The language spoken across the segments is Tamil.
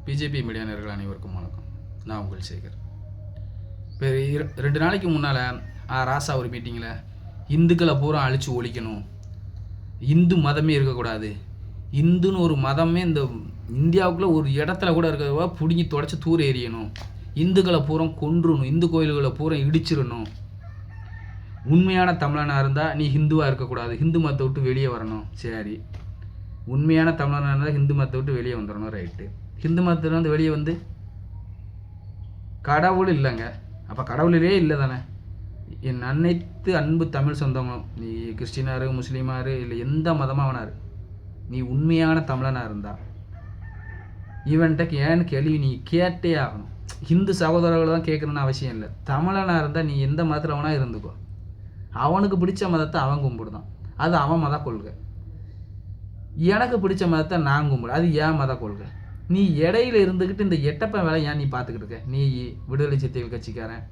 பிஜேபி மீடியா நேயர்கள் அனைவருக்கும் வணக்கம். நான் உங்கள் சேகர். இப்போ 2 நாளைக்கு முன்னால் ராசா ஒரு மீட்டிங்கில் இந்துக்களை பூரா அழித்து ஒழிக்கணும், இந்து மதமே இருக்கக்கூடாது, இந்துன்னு ஒரு மதமே இந்த இந்தியாவுக்குள்ளே ஒரு இடத்துல கூட இருக்கிறத பிடுங்கி தொடச்சி தூர எறியணும், இந்துக்களை பூரா கொன்றுணும், இந்து கோயில்களை பூரா இடிச்சிடணும், உண்மையான தமிழனாக இருந்தால் நீ ஹிந்துவாக இருக்கக்கூடாது, ஹிந்து மதத்தை விட்டு வெளியே வரணும். சரி, உண்மையான தமிழனாக இருந்தால் ஹிந்து மதத்தை விட்டு வெளியே வந்துடணும். ரைட்டு. ஹிந்து மதத்தில் வந்து வெளியே வந்து கடவுள் இல்லைங்க. அப்போ கடவுளிலே இல்லை தானே. என் அனைத்து அன்பு தமிழ் சொந்தங்களும், நீ கிறிஸ்டினாரு, முஸ்லீமாரு, இல்லை எந்த மதமாக வேணாரு, நீ உண்மையான தமிழனாக இருந்தால் இவன்கிட்ட ஏன்னு கேள்வி நீ கேட்டே ஆகணும். ஹிந்து சகோதரர்கள் தான் கேட்கணுன்னு அவசியம் இல்லை. தமிழனாக இருந்தால் நீ எந்த மதத்தில் வேணா இருந்துக்கோ, அவனுக்கு பிடிச்ச மதத்தை அவன் கும்பிடுதான், அது அவன் மத கொள்கை. எனக்கு பிடிச்ச மதத்தை நான் கும்பிடு, அது ஏன் மத கொள்கை. நீ இடையில இருந்துக்கிட்டு இந்த எட்டப்பன் வேலை ஏன் நீ பார்த்துக்கிட்டு இருக்க? நீ விடுதலை சிறுத்தைகள் கட்சிக்காரன்,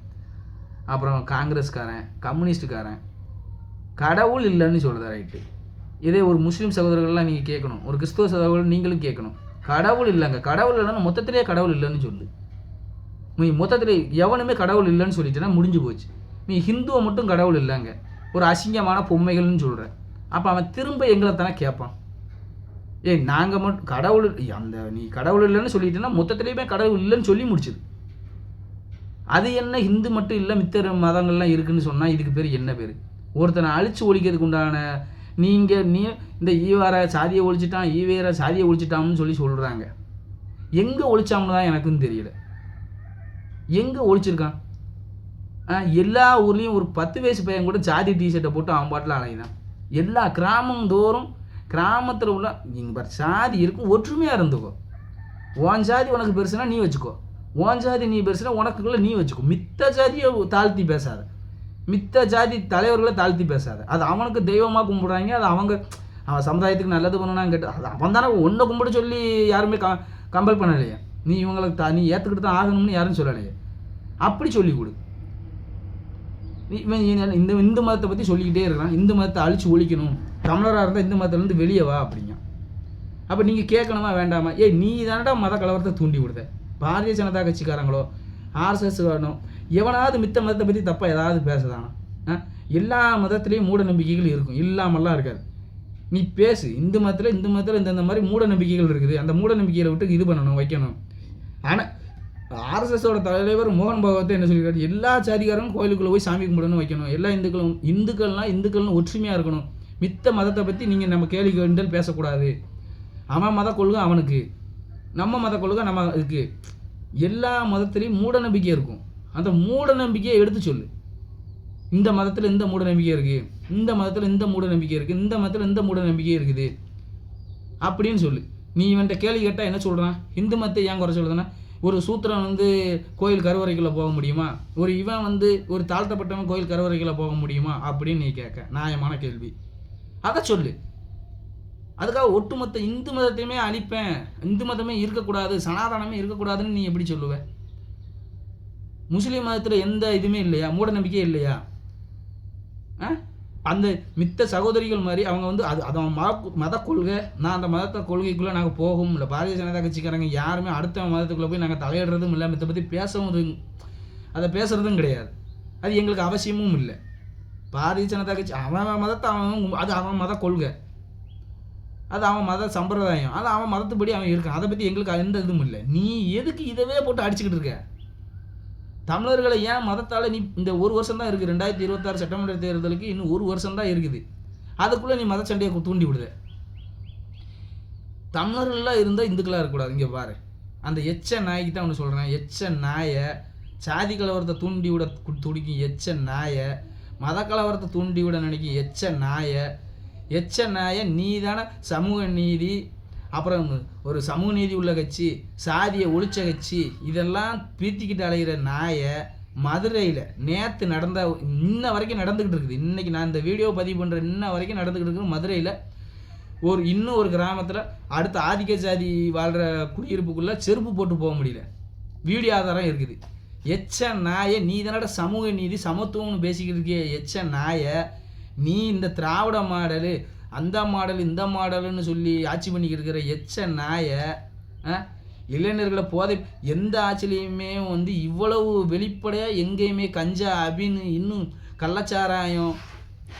அப்புறம் காங்கிரஸ்காரன், கம்யூனிஸ்டுக்காரன் கடவுள் இல்லைன்னு சொல்லுத. ரைட்டு. இதே ஒரு முஸ்லீம் சகோதரர்கள்லாம் நீங்கள் கேட்கணும், ஒரு கிறிஸ்துவ சகோதரர்கள் நீங்களும் கேட்கணும், கடவுள் இல்லைங்க. கடவுள் இல்லைன்னா மொத்தத்திலே கடவுள் இல்லைன்னு சொல்லு. நீ மொத்தத்தில் எவனுமே கடவுள் இல்லைன்னு சொல்லிட்டேன்னா முடிஞ்சு போச்சு. நீ ஹிந்துவை மட்டும் கடவுள் இல்லைங்க, ஒரு அசிங்கமான பொம்மைகள்னு சொல்கிற. அப்போ அவன் திரும்ப எங்களை தானே கேட்பான். நாங்கள் மட்டும் கடவுள் அந்த நீ கடவுள் இல்லைன்னு சொல்லிட்டேன்னா மொத்தத்துலேயுமே கடவுள் இல்லைன்னு சொல்லி முடிச்சுது. அது என்ன ஹிந்து மட்டும் இல்லை மித்த மதங்கள்லாம் இருக்குதுன்னு சொன்னால் இதுக்கு பேர் என்ன பேர்? ஒருத்தனை அழித்து ஒழிக்கிறதுக்கு உண்டான நீ இந்த ஈவார சாதியை ஒழிச்சிட்டான், ஈவேர சாதியை ஒழிச்சிட்டான்னு சொல்லி சொல்கிறாங்க. எங்கே ஒழிச்சாங்கன்னு தான் எனக்குன்னு தெரியல. எங்கே ஒழிச்சிருக்கான்? எல்லா ஊர்லேயும் ஒரு 10 வயசு பையன் கூட ஜாதி டிஷர்ட்டை போட்டு அவன் பாட்டில் அலைதான். எல்லா கிராமம் தோறும் கிராமத்தில் உள்ள நீங்கள் பாரு சாதி இருக்கும், ஒற்றுமையாக இருந்துக்கோ. உன் ஜாதி உனக்கு பெருசுனா நீ வச்சுக்கோ, உன் ஜாதி நீ பெருசுனா உனக்குள்ள நீ வச்சுக்கோ. மித்த ஜாதியை தாழ்த்தி பேசாத, மித்த ஜாதி தலைவர்களை தாழ்த்தி பேசாத. அது அவனுக்கு தெய்வமாக கும்பிடுறாங்க, அது அவன் சமுதாயத்துக்கு நல்லது பண்ணணும்னு கேட்டு அது அவன் தானே ஒன்றை கும்பிட சொல்லி யாருமே கம்பல் பண்ணலையே. நீ இவங்களுக்கு நீ ஏற்றுக்கிட்டு தான் ஆகணும்னு யாரும் சொல்லலையே. அப்படி சொல்லி கொடு. இந்த இந்து மதத்தை பற்றி சொல்லிக்கிட்டே இருக்கிறான், இந்து மதத்தை அழித்து ஒழிக்கணும், தமிழராக இருந்தால் இந்து மதத்துலேருந்து வெளியே வா அப்படிங்க. அப்போ நீங்கள் கேட்கணுமா வேண்டாமா? நீ தானடா மத கலவரத்தை தூண்டி விடுத. பாரதிய ஜனதா கட்சிக்காரங்களோ ஆர்எஸ்எஸ் வேணும் எவனாவது மித்த மதத்தை பற்றி தப்பாக ஏதாவது பேசுதானா? எல்லா மதத்துலேயும் மூட நம்பிக்கைகள் இருக்கும், இல்லாமல்லாம் இருக்காது. நீ பேசு, இந்து மதத்தில் இந்த மாதிரி மூட நம்பிக்கைகள் இருக்குது, அந்த மூட நம்பிக்கைகளை விட்டு இது பண்ணணும், வைக்கணும். ஆனால் ஆர்எஸ்எஸோட தலைவர் மோகன் பகவத்தை என்ன சொல்லியிருக்காரு? எல்லா சாதிகாரரும் கோயிலுக்குள்ளே போய் சாமி கும்பிடணும், வைக்கணும். எல்லா இந்துக்கள்லாம் ஒற்றுமையாக இருக்கணும். மித்த மதத்தை பற்றி நீங்கள் நம்ம கேள்வி கேண்டல் பேசக்கூடாது. அவன் மத கொள்கை அவனுக்கு, நம்ம மத கொள்கை நம்ம இருக்குது. எல்லா மதத்துலேயும் மூட நம்பிக்கை இருக்கும், அந்த மூட நம்பிக்கையை எடுத்து சொல்லு. இந்த மதத்தில் இந்த மூட நம்பிக்கை இருக்குது, இந்த மதத்தில் இந்த மூட நம்பிக்கை இருக்குது, இந்த மதத்தில் இந்த மூட நம்பிக்கை இருக்குது அப்படின்னு சொல்லு. நீ இவன்கிட்ட கேள்வி கேட்டால் என்ன சொல்கிறான்? இந்து மதத்தை ஏன் குறை சொல்லுதுன்னா, ஒரு சூத்திரன் வந்து கோயில் கருவறைக்குள்ளே போக முடியுமா? இவன் வந்து ஒரு தாழ்த்தப்பட்டவன் கோயில் கருவறைக்குள்ளே போக முடியுமா அப்படின்னு நீ கேட்க நியாயமான கேள்வி. அதை சொல்லு. அதுக்காக ஒட்டுமொத்த இந்து மதத்தையுமே அழிப்பேன், இந்து மதமே இருக்கக்கூடாது, சனாதனமே இருக்கக்கூடாதுன்னு நீ எப்படி சொல்லுவ? முஸ்லீம் மதத்தில் எந்த இதுவுமே இல்லையா? மூட நம்பிக்கையே இல்லையா? அந்த மித்த சகோதரிகள் மாதிரி அவங்க வந்து அவன் மத கொள்கை, நான் அந்த மதத்தை கொள்கைக்குள்ளே நாங்கள் போகவும் இல்லை. பாரதிய ஜனதா கட்சிக்காரங்க யாருமே அடுத்த மதத்துக்குள்ளே போய் நாங்கள் தலையிடுறதும் இல்லை, மித்த பற்றி பேசவும் அதை பேசுகிறதும் கிடையாது. அது எங்களுக்கு அவசியமும் இல்லை. பாரதிய ஜனதா கட்சி அவன் மதத்தை அது அவன் மத கொள்கை, அது அவன் மத சம்பிரதாயம், அது அவன் மதத்துப்படி அவன் இருக்கான். அதை பற்றி எங்களுக்கு எந்த இதுவும் இல்லை. நீ எதுக்கு இதவே போட்டு அடிச்சுக்கிட்டு இருக்க? தமிழர்களை ஏன் மதத்தால் நீ இந்த 1 வருஷம் தான் இருக்குது, 2026 சட்டமன்ற தேர்தலுக்கு இன்னும் 1 வருஷம் தான் இருக்குது, அதுக்குள்ளே நீ மத சண்டையை தூண்டி விடுத. தமிழர்கள்லாம் இருந்தால் இந்துக்களாக இருக்கக்கூடாது. இங்கே பாரு, அந்த எச்ச நாய்க்கு தான் ஒன்று சொல்கிறேன். எச்ச நாயை சாதி கலவரத்தை தூண்டி விட துடிக்கும் எச்ச நாயை, மத கலவரத்தை தூண்டி விட நினைக்கும் எச்ச நாயை நீ தானே சமூக நீதி, அப்புறம் ஒரு சமூக நீதி உள்ள கட்சி, சாதியை ஒழிச்ச கட்சி, இதெல்லாம் பீத்திக்கிட்டு அலைகிற நாயை மதுரையில் நேற்று இன்ன வரைக்கும் நடந்துக்கிட்டு இருக்குது. இன்றைக்கி நான் இந்த வீடியோ பதிவு பண்ணுற இன்ன வரைக்கும் நடந்துக்கிட்டு இருக்குது. மதுரையில் இன்னும் ஒரு கிராமத்தில் அடுத்த ஆதிக்க சாதி வாழ்கிற குடியிருப்புக்குள்ளே செருப்பு போட்டு போக முடியல, வீடியோ ஆதாரம் இருக்குது. எச்ச நாயை நீ தானட சமூக நீதி சமத்துவம்னு பேசிக்கிட்டு இருக்கிய எச்ச நாயை, நீ இந்த திராவிட மாடலு அந்த மாடல் இந்த மாடலுன்னு சொல்லி ஆட்சி பண்ணிக்கிட்டு இருக்கிற எச்ச நாயை இளைஞர்களை போதை எந்த ஆட்சிலையுமே வந்து இவ்வளவு வெளிப்படையாக எங்கேயுமே கஞ்சா அபின்னு இன்னும் கள்ளச்சாராயம்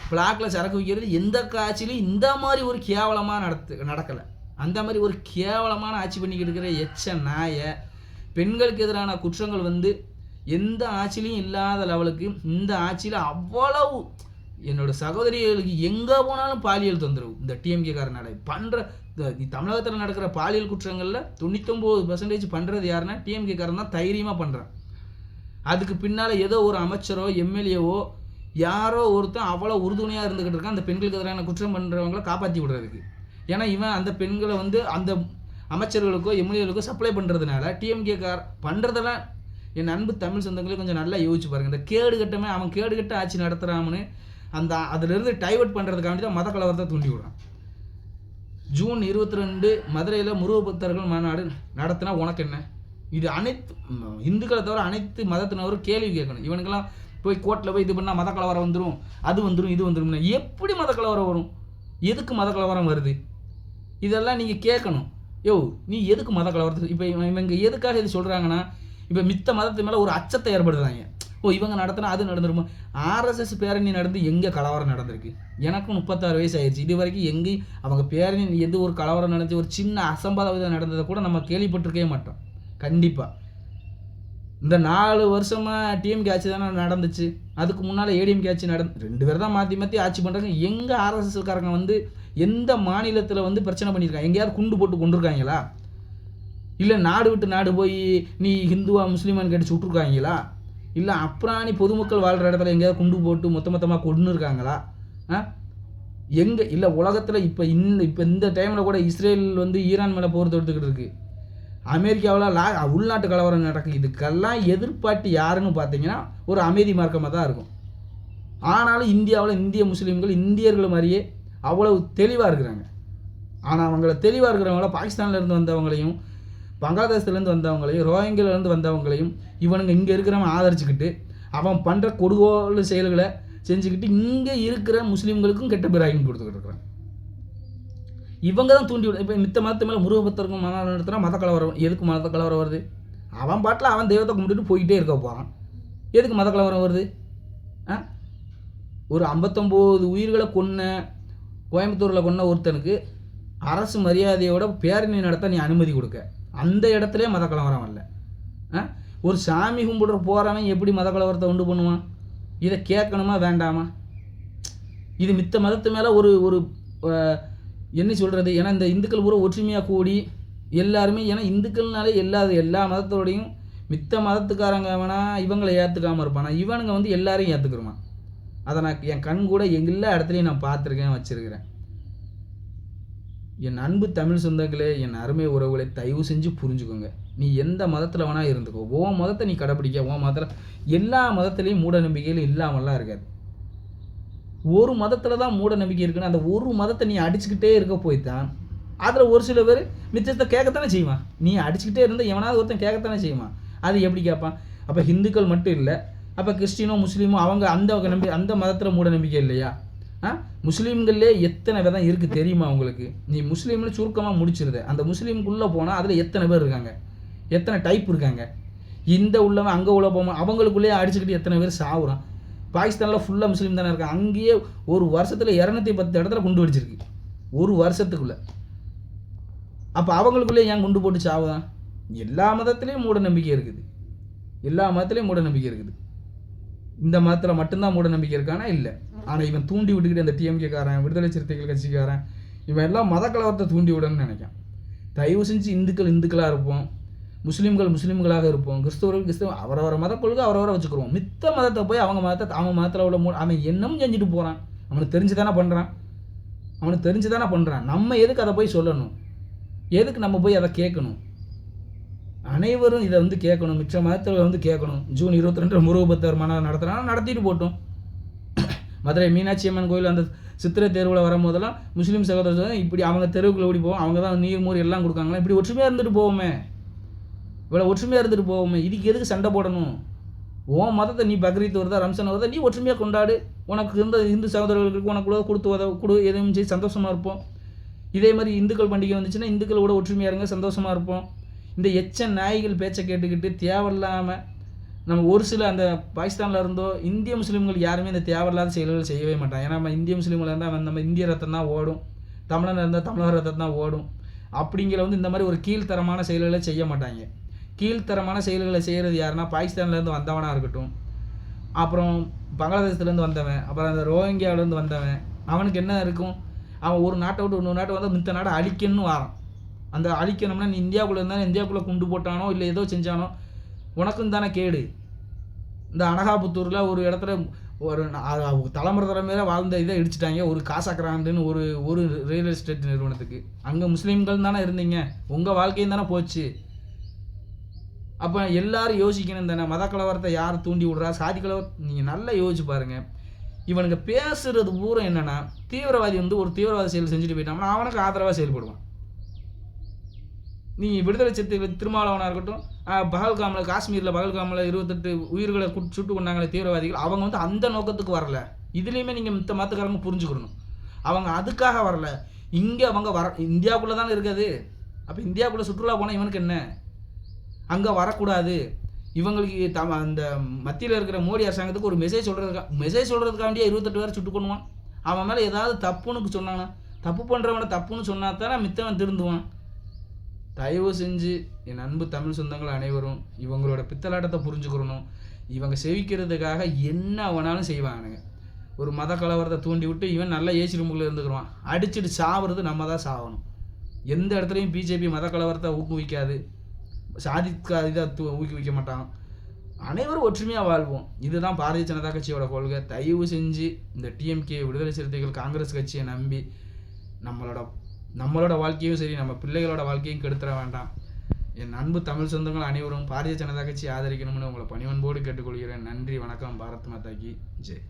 பிளாக்ல சரக்கு வைக்கிறது எந்த ஆட்சியிலையும் இந்த மாதிரி ஒரு கேவலமாக நடக்கலை. அந்த மாதிரி ஒரு கேவலமான ஆட்சி பண்ணிக்கிட்டு இருக்கிற எச்ச நாயை பெண்களுக்கு எதிரான குற்றங்கள் வந்து எந்த ஆட்சிலையும் இல்லாத லெவலுக்கு இந்த ஆட்சியில் அவ்வளவு என்னோடய சகோதரிகளுக்கு எங்கே போனாலும் பாலியல் தொந்தரவு இந்த டிஎம்கே காரனால பண்ணுற தமிழகத்தில் நடக்கிற பாலியல் குற்றங்களில் 99% பண்ணுறது யாருன்னா டிஎம்கே காரன் தான் தைரியமாக பண்ணுறான். அதுக்கு பின்னால் ஏதோ ஒரு அமைச்சரோ எம்எல்ஏவோ யாரோ ஒருத்தன் அவ்வளோ உறுதுணையாக இருந்துக்கிட்டு இருக்கான் அந்த பெண்களுக்கு எதிரான குற்றம் பண்ணுறவங்கள காப்பாற்றி விடுறதுக்கு. ஏன்னா இவன் அந்த பெண்களை வந்து அந்த அமைச்சர்களுக்கோ எம்எல்ஏகளுக்கோ சப்ளை பண்ணுறதுனால டிஎம்கே கார் பண்ணுறதெல்லாம் என் அன்பு தமிழ் சொந்தங்களே கொஞ்சம் நல்லா யோசிச்சு பாருங்கள். இந்த கேடுகட்டமே அவன் கேடுகட்ட ஆட்சி நடத்துகிறான்னு அந்த அதிலிருந்து டைவர்ட் பண்ணுறதுக்காண்டி தான் மத கலவரத்தை தூண்டி விடுறான். ஜூன் 22 மதுரையில் முருகபக்தர்கள் மாநாடு நடத்தினா உனக்கு என்ன? இது அனைத்து இந்துக்களை தவிர அனைத்து மதத்தினரும் கேள்வி கேட்கணும். இவனுக்கெல்லாம் போய் கோர்ட்டில் போய் இது பண்ணால் மத கலவரம் வந்துடும், அது வந்துடும், இது வந்துடும். எப்படி மத கலவரம் வரும்? எதுக்கு மத கலவரம் வருது? இதெல்லாம் நீங்கள் கேட்கணும். யோ நீ எதுக்கு மத கலவரத்துக்கு இப்போ இவங்க எதுக்காக இது சொல்கிறாங்கன்னா இப்போ மித்த மதத்து மேலே ஒரு அச்சத்தை ஏற்படுத்துறாங்க. இவங்க நடத்தினா அது நடந்துருமா? ஆர்எஸ்எஸ் பேரணி நடந்து எங்கே கலவரம் நடந்திருக்கு? எனக்கும் 36 வயசு ஆயிடுச்சு. இது வரைக்கும் எங்கேயும் அவங்க பேரணி எந்த ஒரு கலவரம் நடந்துச்சு ஒரு சின்ன அசம்பாவிதம் நடந்ததை கூட நம்ம கேள்விப்பட்டிருக்கவே மாட்டோம். கண்டிப்பாக இந்த 4 வருஷமாக டிஎம்கே ஆட்சி தானே நடந்துச்சு. அதுக்கு முன்னால் ஏடிஎம்கே ஆட்சி 2 பேர் தான் மாற்றி மாற்றி ஆட்சி பண்ணுறாங்க. எங்கே ஆர்எஸ்எஸ்காரங்க வந்து எந்த மாநிலத்தில் வந்து பிரச்சனை பண்ணியிருக்காங்க? எங்கேயாவது குண்டு போட்டு கொண்டிருக்காங்களா? இல்லை நாடு விட்டு நாடு போய் நீ ஹிந்துவா முஸ்லீமான்னு கேட்டு சுட்டுருக்காங்களா? இல்லை அப்புறாணி பொதுமக்கள் வாழ்கிற இடத்துல எங்கேயாவது குண்டு போட்டு மொத்தமாக கொண்டு இருக்காங்களா? எங்கே இல்லை உலகத்தில் இப்போ இந்த டைமில் கூட இஸ்ரேல் வந்து ஈரான் மேலே போர் தொடுத்துக்கிட்டு இருக்குது. அமெரிக்காவில் உள்நாட்டு கலவரம் நடக்குது. இதுக்கெல்லாம் எதிர்பார்த்து யாருன்னு பார்த்தீங்கன்னா ஒரு அமைதி மார்க்கமாக தான் இருக்கும். ஆனாலும் இந்தியாவில் இந்திய முஸ்லீம்கள் இந்தியர்கள் மாதிரியே அவ்வளவு தெளிவாக இருக்கிறாங்க. ஆனால் அவங்கள தெளிவாக இருக்கிறவங்கள பாகிஸ்தான்லேருந்து வந்தவங்களையும் பங்களாதேஷ்லேருந்து வந்தவங்களையும் ரோஹிங்கிலேருந்து வந்தவங்களையும் இவனுங்க இங்கே இருக்கிறவன் ஆதரிச்சுக்கிட்டு அவன் பண்ணுற கொடுகோல் செயல்களை செஞ்சுக்கிட்டு இங்கே இருக்கிற முஸ்லீம்களுக்கும் கெட்ட பேர் ஆகி கொடுத்துக்கிட்டு இருக்கிறான். இவங்க தான் தூண்டி விட. இப்போ மித்த மதத்து மேலே முருகபக்தருக்கும் மாநாடு நடத்துனா மத கலவரம். எதுக்கு மத கலவரம் வருது? அவன் பாட்டில் அவன் தெய்வத்தை கும்பிட்டுட்டு போய்கிட்டே இருக்க போகிறான். எதுக்கு மத கலவரம் வருது? ஒரு 59 உயிர்களை கோயம்புத்தூரில் கொன்ன ஒருத்தனுக்கு அரசு மரியாதையோட பேரணி நடத்த நீ அனுமதி கொடுக்க, அந்த இடத்துல மத கலவரம் வரல. ஒரு சாமி கும்பிடுற போகிறவன் எப்படி மத கலவரத்தை உண்டு பண்ணுவான்? இதை கேட்கணுமா வேண்டாமா? இது மித்த மதத்து மேலே ஒரு என்ன சொல்கிறது? ஏன்னா இந்த இந்துக்கள் பூரா ஒற்றுமையாக கூடி எல்லாருமே, ஏன்னா இந்துக்கள்னாலே எல்லா மதத்தோடையும் மித்த மதத்துக்காரங்க வேணால் இவங்களை ஏற்றுக்காமல் இருப்பானா, இவனுங்க வந்து எல்லாரையும் ஏற்றுக்குருவான். அதை நான் என் கண் கூட எல்லா இடத்துலையும் நான் பார்த்துருக்கேன், வச்சுருக்கிறேன். என் அன்பு தமிழ் சொந்தங்களே, என் அருமை உறவுகளை தயவு செஞ்சு புரிஞ்சுக்கோங்க. நீ எந்த மதத்தில் வேணால் இருந்துக்கோ, உன் மதத்தை நீ கடைப்பிடிக்க. உன் மதத்தில் எல்லா மதத்துலேயும் மூட நம்பிக்கைகள் இல்லாமல்லாம் இருக்காது. ஒரு மதத்தில் தான் மூட நம்பிக்கை இருக்குன்னு அந்த ஒரு மதத்தை நீ அடிச்சுக்கிட்டே இருக்க போய்த்தான் அதில் ஒரு சில பேர் மிச்சத்தை கேட்கத்தானே செய்வான். நீ அடிச்சுக்கிட்டே இருந்தால் எவனாவது ஒருத்தன் கேட்கத்தானே செய்வான். அது எப்படி கேட்பான்? அப்போ ஹிந்துக்கள் மட்டும் இல்லை, அப்போ கிறிஸ்டினோ முஸ்லீமோ அவங்க அந்த மதத்தில் மூட நம்பிக்கை இல்லையா? முஸ்லீம்களே எத்தனை விதம் இருக்குது தெரியுமா உங்களுக்கு? நீ முஸ்லீம்னு சுருக்கமாக முடிச்சிருது. அந்த முஸ்லீமுக்குள்ளே போனால் அதில் எத்தனை பேர் இருக்காங்க, எத்தனை டைப் இருக்காங்க. இந்த உள்ளவன் அங்கே உள்ள போகாமல் அவங்களுக்குள்ளேயே அடிச்சுக்கிட்டு எத்தனை பேர் சாவுறான். பாகிஸ்தானில் ஃபுல்லாக முஸ்லீம் தானே இருக்காங்க. அங்கேயே ஒரு வருஷத்தில் 210 இடத்துல குண்டு வெடிச்சிருக்கு, ஒரு வருஷத்துக்குள்ளே. அப்போ அவங்களுக்குள்ளே ஏன் குண்டு போட்டு சாவுதான்? எல்லா மதத்துலேயும் மூட நம்பிக்கை இருக்குது, எல்லா மதத்துலேயும் மூட நம்பிக்கை இருக்குது. இந்த மதத்தில் மட்டும்தான் மூட நம்பிக்கை இருக்கானா? இல்லை. ஆனால் இவன் தூண்டி விட்டுக்கிட்டு அந்த டிஎம்கே காரன், விடுதலை சிறுத்தைகள் கட்சிக்காரன், இவன் எல்லாம் மத கலவரத்தை தூண்டி விடணும்னு நினைக்கான். தயவு செஞ்சு இந்துக்களாக இருப்போம், முஸ்லீம்களாக இருப்போம், கிறிஸ்தவ அவரவர மத கொள்கை அவரவரை வச்சுக்கிறோம். மித்த மதத்தை போய் அவங்க மதத்தில் உள்ள அவன் என்னமும் செஞ்சுட்டு போகிறான். அவனுக்கு தெரிஞ்சு தானே பண்ணுறான். நம்ம எதுக்கு அதை போய் சொல்லணும்? எதுக்கு நம்ம போய் அதை கேட்கணும்? அனைவரும் இதை வந்து கேட்கணும், மிச்ச மதத்தில் வந்து கேட்கணும். ஜூன் 22 முருகபக்தர் மாநாடு நடத்துகிறாங்க, நடத்திட்டு போட்டோம். மதுரை மீனாட்சி அம்மன் கோயில் அந்த சித்திரை தேர்வில் வரும்போதெல்லாம் முஸ்லீம் சகோதரர் இப்படி அவங்க தெருவுக்குள்ள ஓடி போவோம், அவங்க தான் நீர் மூர் எல்லாம் கொடுக்காங்களா, இப்படி ஒற்றுமையாக இருந்துட்டு போவோமே, இவ்வளோ ஒற்றுமையாக இருந்துட்டு போவோமே. இதுக்கு எதுக்கு சண்டை போடணும்? உன் மதத்தை நீ பக்ரீத் வருதா ரம்சான் வருதா நீ ஒற்றுமையாக கொண்டாடு. உனக்கு இருந்த இந்து சகோதரர்களுக்கு உனக்குள்ள கொடுத்து எதுவும் செய்து சந்தோஷமாக இருப்போம். இதே மாதிரி இந்துக்கள் பண்டிகை வந்துச்சுன்னா இந்துக்களோட ஒற்றுமையாக இருங்க, சந்தோஷமாக இருப்போம். இந்த எச்ச நாய்கள் பேச்சை கேட்டுக்கிட்டு தேவையில்லாமல் நம்ம ஒரு சில அந்த பாகிஸ்தானில் இருந்தோ இந்திய முஸ்லீம்கள் யாருமே இந்த தேவையில்லாத செயல்கள் செய்யவே மாட்டாங்க. ஏன்னா நம்ம இந்திய முஸ்லீம்கள் இருந்தால் நம்ம இந்திய ரத்தம் தான் ஓடும், தமிழன் இருந்தால் தமிழக ரத்தம் தான் ஓடும். அப்படிங்கிற இந்த மாதிரி ஒரு கீழ்த்தரமான செயல்களை செய்ய மாட்டாங்க. கீழ்த்தரமான செயல்களை செய்கிறது யாருன்னா பாகிஸ்தான்லேருந்து வந்தவனாக இருக்கட்டும், அப்புறம் பங்களாதேசத்துலேருந்து வந்தவன், அப்புறம் அந்த ரோஹிங்கியாவிலேருந்து வந்தவன், அவனுக்கு என்ன இருக்கும், அவன் ஒரு நாட்டை விட்டு இன்னொரு நாட்டை வந்து மித்த நாட்டை அழிக்கணும்னு வரான். அந்த அழிக்கணும்னா நீ இந்தியாவுக்குள்ளே இருந்தாலும் இந்தியாவுக்குள்ளே குண்டு போட்டானோ இல்லை ஏதோ செஞ்சானோ உனக்கும் தானே கேடு. இந்த அனகாபுத்தூரில் ஒரு இடத்துல ஒரு தலைமுறையில் வாழ்ந்த இதை இடிச்சிட்டாங்க, ஒரு காசாக்ராண்டுன்னு ஒரு ரியல் எஸ்டேட் நிறுவனத்துக்கு. அங்கே முஸ்லீம்கள் தானே இருந்தீங்க, உங்கள் வாழ்க்கையும் தானே போச்சு. அப்போ எல்லாரும் யோசிக்கணும் தானே, மத கலவரத்தை யார் தூண்டி விடுறா, சாதி கலவரம். நீங்கள் நல்லா யோசிச்சு பாருங்கள். இவனுக்கு பேசுறது பூரா என்னென்னா, தீவிரவாதி வந்து ஒரு தீவிரவாத செயல் செஞ்சுட்டு போயிட்டாங்கன்னா அவனுக்கு ஆதரவாக செயல்படுவான். நீ விடுதலை சிறுத்தைகள் திருமாவளவனாக இருக்கட்டும், பகல்காமில் காஷ்மீரில் பகல்காமில் 28 உயிர்களை சுட்டு கொண்டாங்களே தீவிரவாதிகள், அவங்க வந்து அந்த நோக்கத்துக்கு வரல. இதுலேயுமே நீங்கள் மித்த மற்றக்காரங்க புரிஞ்சுக்கணும், அவங்க அதுக்காக வரல. இங்கே அவங்க இந்தியாவுக்குள்ளே தானே இருக்காது. அப்போ இந்தியாவுக்குள்ளே சுற்றுலா போனால் இவனுக்கு என்ன, அங்கே வரக்கூடாது. இவங்களுக்கு அந்த மத்தியில் இருக்கிற மோடி அரசாங்கத்துக்கு ஒரு மெசேஜ் சொல்கிறதுக்காண்டியே 28 பேரை சுட்டு கொண்டுவான். அவன் மேலே ஏதாவது தப்புன்னு சொன்னானா, தப்பு பண்ணுறவனை தப்புன்னு சொன்னா தானே மித்தவன் திருந்துவான். தயவு செஞ்சு என் அன்பு தமிழ் சொந்தங்கள் அனைவரும் இவங்களோட பித்தலாட்டத்தை புரிஞ்சுக்கிறணும். இவங்க செவிக்கிறதுக்காக என்ன வேணாலும் செய்வானுங்க. ஒரு மத கலவரத்தை தூண்டி விட்டு இவன் நல்ல ஏசி ரூமுக்குள்ளே இருந்துக்குருவான். அடிச்சுட்டு சாவுறது நம்ம தான் சாகணும். எந்த இடத்துலையும் பிஜேபி மத கலவரத்தை ஊக்குவிக்காது, இதை ஊக்குவிக்க மாட்டான். அனைவரும் ஒற்றுமையாக வாழ்வோம். இதுதான் பாரதிய ஜனதா கட்சியோட கொள்கை. தயவு செஞ்சு இந்த டிஎம்கே, விடுதலை சிறுத்தைகள், காங்கிரஸ் கட்சியை நம்பி நம்மளோட வாழ்க்கையும் சரி, நம்ம பிள்ளைகளோட வாழ்க்கையும் கெடுத்துட வேண்டாம். என் அன்பு தமிழ் சொந்தங்கள் அனைவரும் பாரதிய ஜனதா கட்சி ஆதரிக்கணும்னு உங்களை பணிவன்போடு கேட்டுக்கொள்கிறேன். நன்றி, வணக்கம். பாரத் மாதா கி ஜெய்.